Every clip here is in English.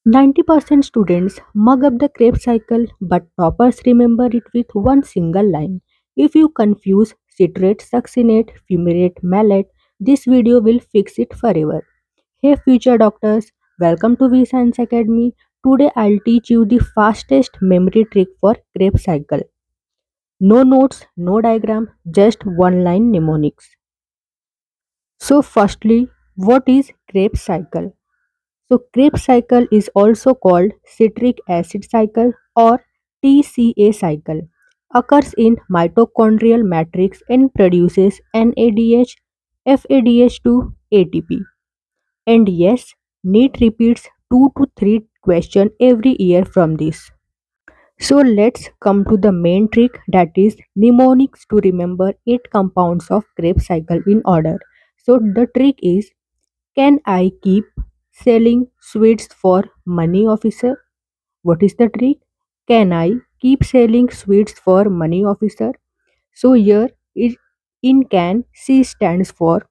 90% students mug up the Krebs cycle, but toppers remember it with one single line. If you confuse citrate, succinate, fumarate, malate, this video will fix it forever. Hey future doctors, welcome to V Science Academy. Today I'll teach you the fastest memory trick for Krebs cycle. No notes, no diagram, just one line mnemonics. So firstly, what is Krebs cycle? So Krebs cycle is also called Citric Acid Cycle or TCA cycle. Occurs in mitochondrial matrix and produces NADH, FADH2, ATP. And yes, NEET repeats 2 to 3 questions every year from this. So let's come to the main trick, that is mnemonics to remember 8 compounds of Krebs cycle in order. So the trick is, can I keep selling sweets for money, officer? What is the trick? Can I keep selling sweets for money, officer? So here is, in can, C stands for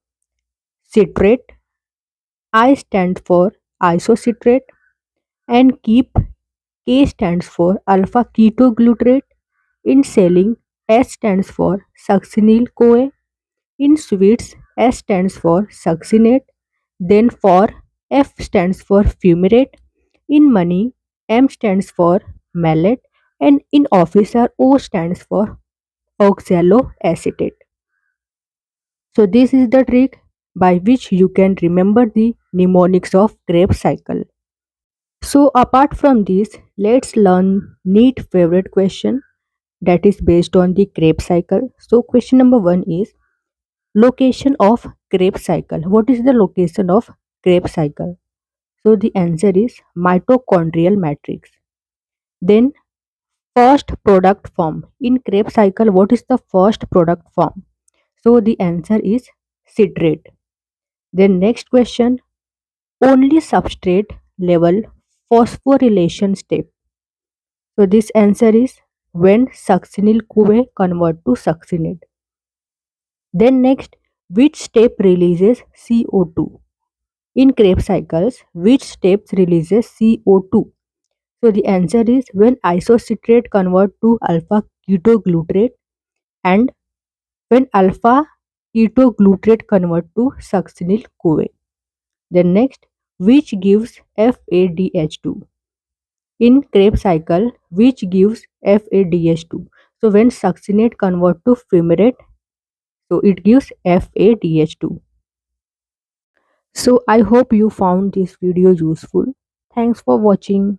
citrate, I stands for isocitrate, and keep, K stands for alpha ketoglutarate. In selling, S stands for succinyl CoA. In sweets, S stands for succinate. Then for F stands for fumarate. In money, M stands for malate. And in officer, O stands for oxaloacetate. So this is the trick by which you can remember the mnemonics of Krebs cycle. So apart from this, let's learn neat favorite question that is based on the Krebs cycle. So question number 1 is, location of Krebs cycle. What is the location of Krebs cycle? So the answer is mitochondrial matrix. Then first product form. In Krebs cycle, what is the first product form? So the answer is citrate. Then next question, only substrate level phosphorylation step. So this answer is when succinyl CoA convert to succinate. Then next, which step releases CO2? In Krebs cycles, which steps releases CO2? So the answer is when isocitrate convert to alpha ketoglutarate and when alpha ketoglutarate convert to succinyl CoA. Then next, which gives FADH2? In Krebs cycle, which gives FADH2? So when succinate convert to fumarate, so it gives FADH2. So I hope you found this video useful. Thanks for watching.